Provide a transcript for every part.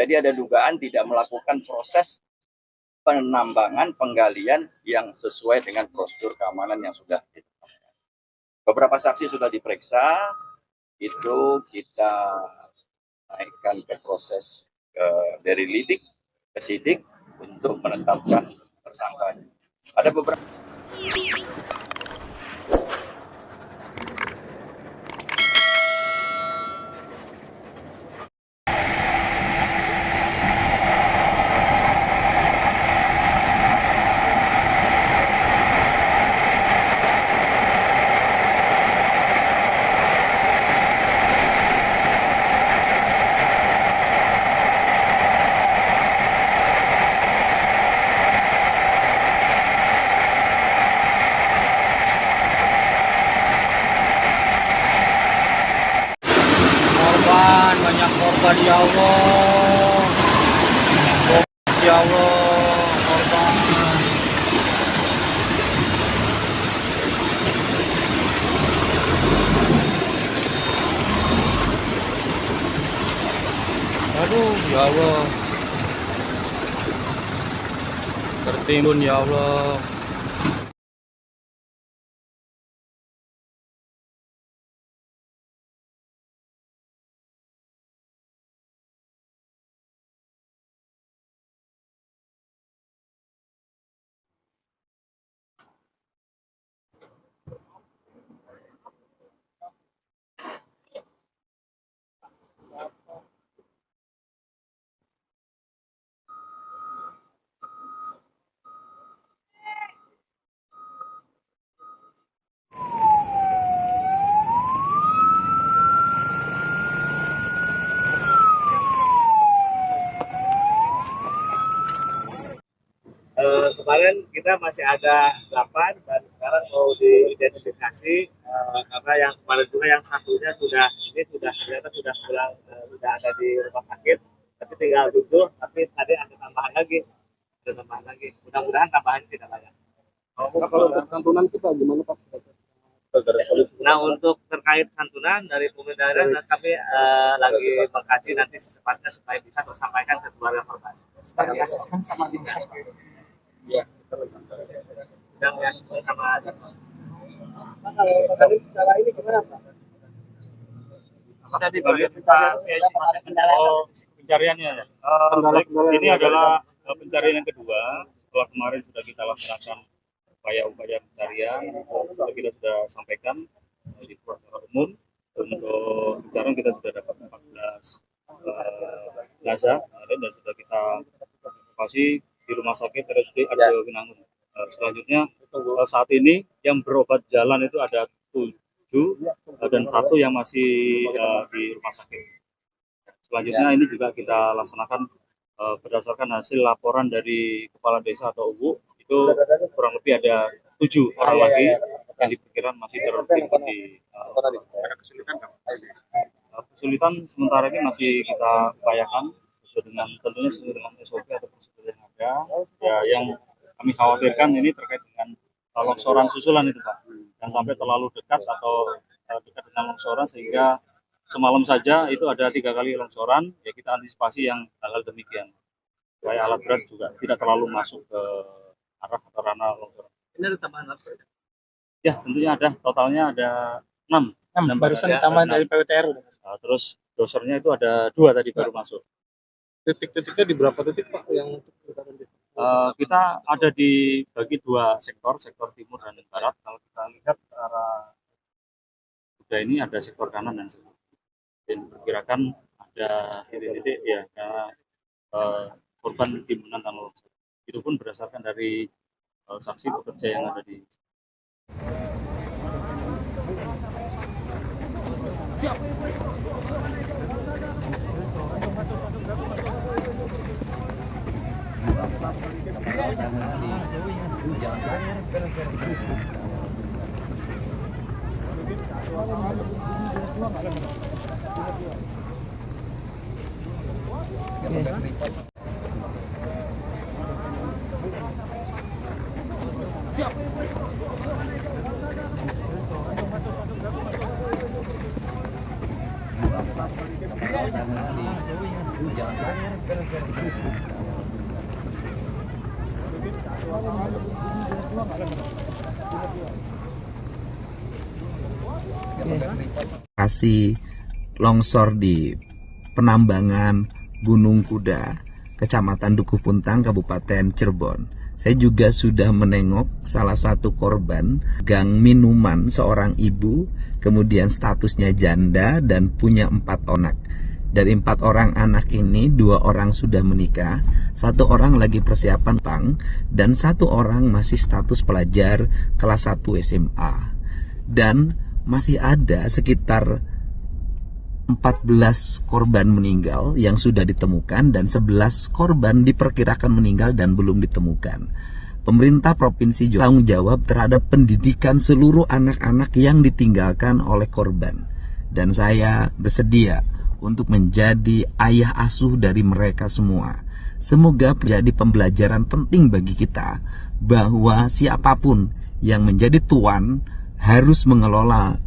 Jadi ada dugaan tidak melakukan proses penambangan penggalian yang sesuai dengan prosedur keamanan yang sudah ditetapkan. Beberapa saksi sudah diperiksa, itu kita naikkan ke proses dari lidik ke sidik untuk menetapkan tersangkanya. Ada beberapa banyak korban ya Allah, ya Allah, korban. Aduh ya Allah, tertimbun ya Allah. Kemarin kita masih ada 8 dan sekarang mau diidentifikasi karena yang kemarin juga yang satunya sudah ternyata sudah pulang, sudah ada di rumah sakit, tapi tinggal 7, tapi tadi ada tambahan lagi, mudah-mudahan tambahannya tidak banyak. Kalau santunan kita gimana Pak? Nah, untuk terkait santunan dari pemerintah daerah kami lagi mengkaji nanti secepatnya supaya bisa tersampaikan ke keluarga korban. Sekarang asesmen sama dinsos Pak. Iya, sedang diasesmen sama dinsos. Nah, kalau tadi secara ini gimana Pak? Tadi bagian pencariannya. Ini adalah pencarian yang kedua. Setelah kemarin sudah kita laksanakan upaya-upaya pencarian, sudah sampaikan di secara umum. Untuk pencarian kita sudah dapat 14 jenazah dan sudah kita evakuasi di rumah sakit RSUD Arjo Winangun. Selanjutnya saat ini yang berobat jalan itu ada 7 dan 1 yang masih di rumah sakit. Selanjutnya ini juga kita laksanakan berdasarkan hasil laporan dari kepala desa atau UU, itu kurang lebih ada 7 orang lagi yang diperkirakan masih tertimbun di Ada kesulitan nggak? kesulitan sementara ini masih kita upayakan tentunya sesuai dengan SOP atau prosedur yang ada. Ya, yang kami khawatirkan ini terkait dengan longsoran susulan itu Pak, yang sampai terlalu dekat atau dekat dengan longsoran, sehingga semalam saja itu ada 3 kali longsoran. Ya kita antisipasi yang hal-hal demikian supaya alat berat juga tidak terlalu masuk ke arah atau ranah longsoran. Ini ada tambahan apa? Ya tentunya ada, totalnya ada 6. Barusan Ya, tambahan 6. dari PWTR. Terus dosernya itu ada 2 tadi baru masuk. Titik-titiknya di berapa titik Pak yang Kita ada dibagi 2 sektor, sektor timur dan barat. Kalau kita lihat ke arah Kuda ini ada sektor kanan dan sektor kiri. Dan diperkirakan ada titik-titik ya korban timbunan tanah longsor. Itu pun berdasarkan dari saksi pekerja yang ada di lokasi longsor di penambangan Gunung Kuda, Kecamatan Dukuh Puntang, Kabupaten Cirebon. Saya juga sudah menengok salah satu korban gang minuman, seorang ibu, kemudian statusnya janda dan punya 4 anak. Dari 4 orang anak ini, 2 orang sudah menikah, 1 orang lagi persiapan pang, dan 1 orang masih status pelajar kelas 1 SMA. Dan masih ada sekitar 14 korban meninggal yang sudah ditemukan dan 11 korban diperkirakan meninggal dan belum ditemukan. Pemerintah Provinsi Jawa tanggung jawab terhadap pendidikan seluruh anak-anak yang ditinggalkan oleh korban. Dan saya bersedia untuk menjadi ayah asuh dari mereka semua. Semoga menjadi pembelajaran penting bagi kita bahwa siapapun yang menjadi tuan harus mengelola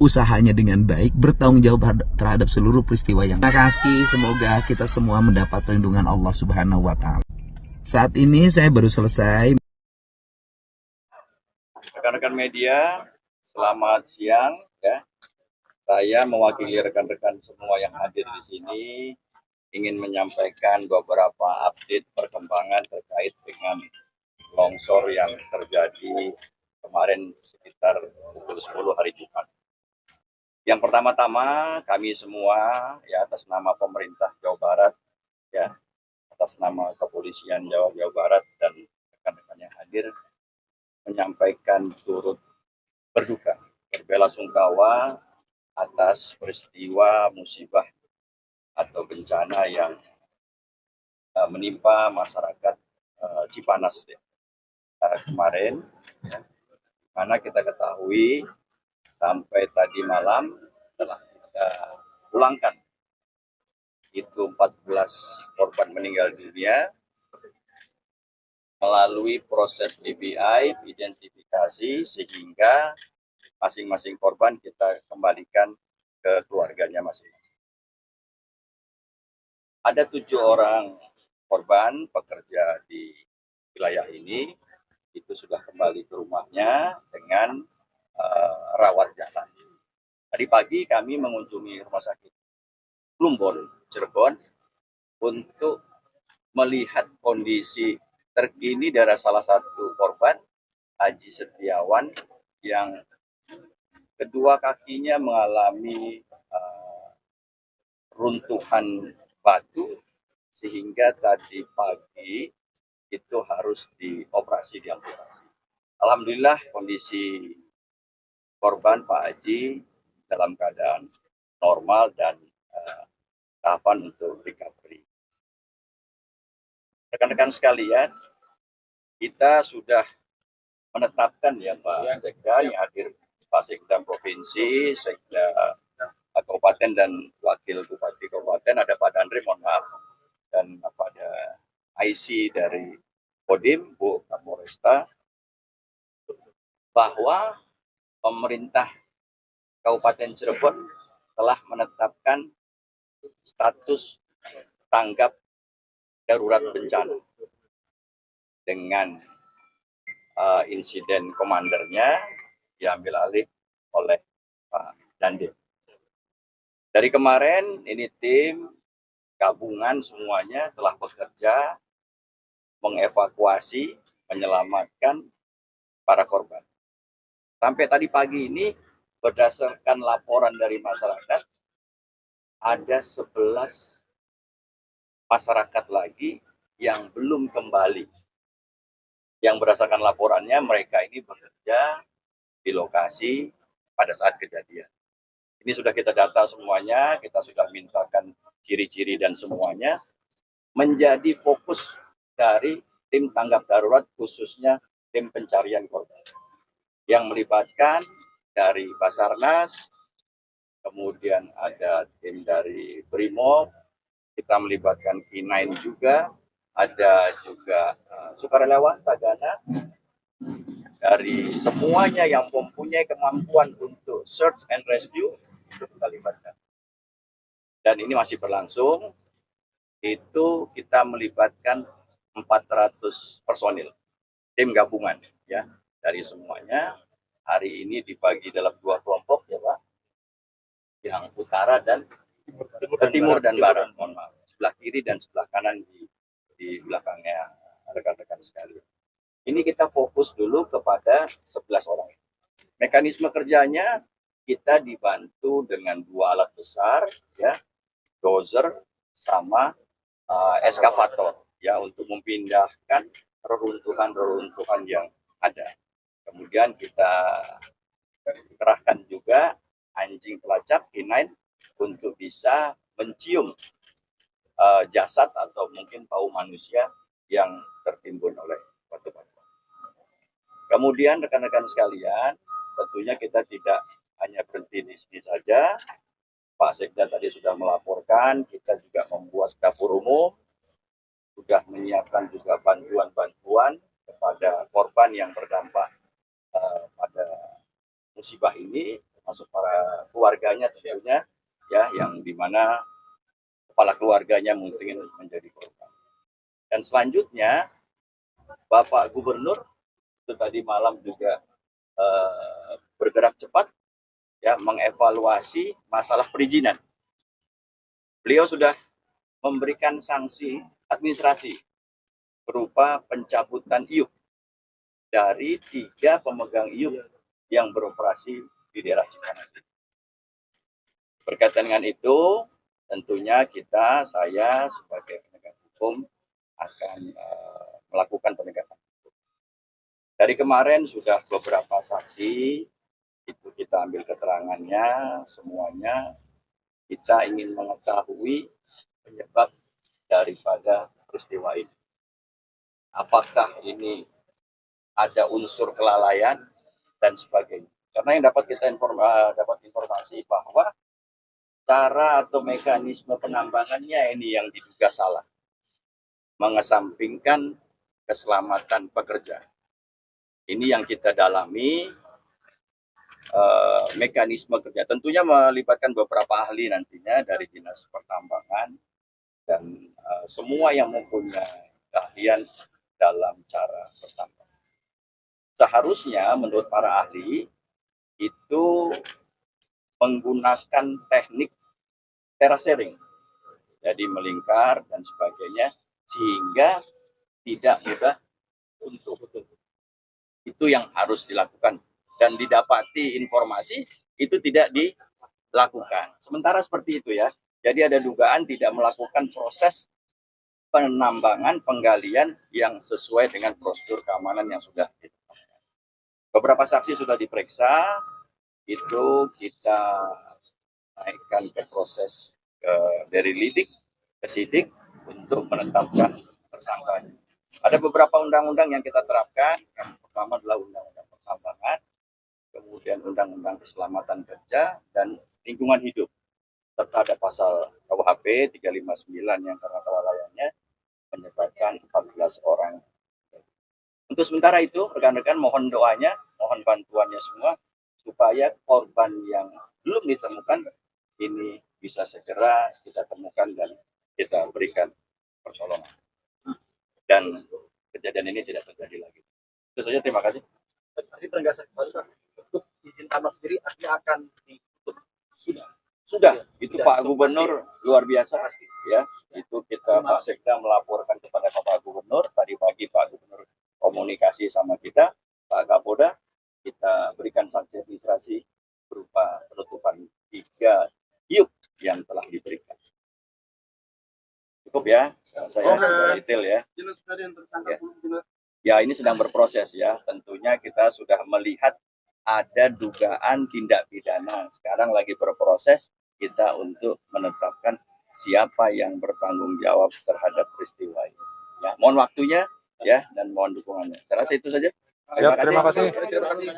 usahanya dengan baik, bertanggung jawab terhadap seluruh peristiwa yang. Terima kasih, semoga kita semua mendapat perlindungan Allah Subhanahu wa taala. Saat ini saya baru selesai. Rekan-rekan media, selamat siang ya. Saya mewakili rekan-rekan semua yang hadir di sini ingin menyampaikan beberapa update perkembangan terkait dengan longsor yang terjadi kemarin sekitar pukul 10 hari Jumat. Yang pertama-tama kami semua ya atas nama pemerintah Jawa Barat ya, atas nama kepolisian Jawa Barat dan rekan-rekan yang hadir menyampaikan turut berduka, berbelasungkawa atas peristiwa musibah atau bencana yang menimpa masyarakat Cipanas ya. Kemarin ya, mana kita ketahui sampai tadi malam telah kita pulangkan itu 14 korban meninggal dunia melalui proses DBI, identifikasi, sehingga masing-masing korban kita kembalikan ke keluarganya masing-masing. Ada 7 orang korban pekerja di wilayah ini, itu sudah kembali ke rumahnya dengan rawat jalan. Tadi pagi kami mengunjungi rumah sakit Plumbon, Cirebon, untuk melihat kondisi terkini dari salah satu korban, Haji Setiawan, yang kedua kakinya mengalami runtuhan batu sehingga tadi pagi itu harus diamputasi. Alhamdulillah kondisi korban Pak Haji dalam keadaan normal dan tahapan untuk recovery. Rekan-rekan sekalian, kita sudah menetapkan ya Pak Sekda yang hadir, Pak Sekda Provinsi, Sekda Kabupaten dan Wakil Bupati Kabupaten, ada Pak Dandri, mohon maaf, dan pada IC dari Kodim, Bu Kapolresta, bahwa pemerintah Kabupaten Cirebon telah menetapkan status tanggap darurat bencana dengan insiden komandernya diambil alih oleh Pak Dandim. Dari kemarin ini tim gabungan semuanya telah bekerja mengevakuasi, menyelamatkan para korban. Sampai tadi pagi ini berdasarkan laporan dari masyarakat ada 11 masyarakat lagi yang belum kembali. Yang berdasarkan laporannya mereka ini bekerja di lokasi pada saat kejadian. Ini sudah kita data semuanya, kita sudah mintakan ciri-ciri dan semuanya menjadi fokus dari tim tanggap darurat khususnya tim pencarian korban yang melibatkan dari Basarnas, kemudian ada tim dari Brimob, kita melibatkan K9 juga, ada juga sukarelawan Tagana, dari semuanya yang mempunyai kemampuan untuk search and rescue itu kita libatkan. Dan ini masih berlangsung, itu kita melibatkan 400 personil, tim gabungan ya dari semuanya. Hari ini dibagi dalam 2 kelompok ya Pak, yang utara dan timur dan barat, mohon maaf, sebelah kiri dan sebelah kanan di belakangnya rekan-rekan sekalian. Ini kita fokus dulu kepada 11 orang. Mekanisme kerjanya kita dibantu dengan 2 alat besar, ya, dozer sama eskavator, ya, untuk memindahkan reruntuhan-reruntuhan yang ada. Kemudian kita kerahkan juga anjing pelacak K9 untuk bisa mencium jasad atau mungkin bau manusia yang tertimbun oleh batu-batu. Kemudian rekan-rekan sekalian, tentunya kita tidak hanya berhenti di sini saja. Pak Sekda tadi sudah melaporkan, kita juga membuat dapur umum, sudah menyiapkan juga bantuan-bantuan kepada korban yang terdampak pada musibah ini, termasuk para keluarganya tentunya, ya, yang dimana kepala keluarganya mungkin menjadi korban. Dan selanjutnya, Bapak Gubernur itu tadi malam juga bergerak cepat, ya, mengevaluasi masalah perizinan. Beliau sudah memberikan sanksi administrasi berupa pencabutan IUP dari 3 pemegang IUP yang beroperasi di daerah Cipanasi. Berkaitan dengan itu, tentunya saya sebagai penegak hukum akan melakukan penegakan hukum. Dari kemarin sudah beberapa saksi, itu kita ambil keterangannya semuanya. Kita ingin mengetahui penyebab daripada peristiwa ini. Apakah ini ada unsur kelalaian dan sebagainya. Karena yang dapat kita dapat informasi bahwa cara atau mekanisme penambangannya ini yang diduga salah, mengesampingkan keselamatan pekerja. Ini yang kita dalami, mekanisme kerja. Tentunya melibatkan beberapa ahli nantinya dari Dinas Pertambangan dan semua yang mempunyai keahlian dalam cara bertambang. Seharusnya menurut para ahli itu menggunakan teknik terasering, jadi melingkar dan sebagainya, sehingga tidak mudah untuk itu yang harus dilakukan, dan didapati informasi itu tidak dilakukan. Sementara seperti itu ya, jadi ada dugaan tidak melakukan proses penambangan penggalian yang sesuai dengan prosedur keamanan yang sudah ditetapkan. Beberapa saksi sudah diperiksa, itu kita naikkan ke proses dari lidik ke sidik untuk menetapkan tersangkanya. Ada beberapa undang-undang yang kita terapkan. Yang pertama adalah undang-undang pertambangan, kemudian undang-undang keselamatan kerja dan lingkungan hidup, serta ada pasal KUHP 359 yang karena kelalaiannya menyebabkan 14 orang. Untuk sementara itu, rekan-rekan mohon doanya, mohon bantuannya semua, supaya korban yang belum ditemukan, ini bisa segera kita temukan dan kita berikan pertolongan. Dan kejadian ini tidak terjadi lagi. Itu saja, terima kasih. Tadi penegasan Pak, untuk izin tambang sendiri artinya akan ditutup. Sudah, itu Pak Gubernur luar biasa, ya. Itu kita Pak Sekda melaporkan kepada Pak Gubernur. Tadi pagi Pak Gubernur komunikasi sama kita, Pak Kapolda, kita berikan sanksi administrasi berupa penutupan 3 tiub yang telah diberikan. Cukup ya, saya detail ya. Ya, ini sedang berproses ya. Tentunya kita sudah melihat ada dugaan tindak pidana. Sekarang lagi berproses kita untuk menetapkan siapa yang bertanggung jawab terhadap peristiwa ini. Ya, mohon waktunya ya dan mohon dukungannya. Saya rasa itu saja. Terima kasih. Terima kasih.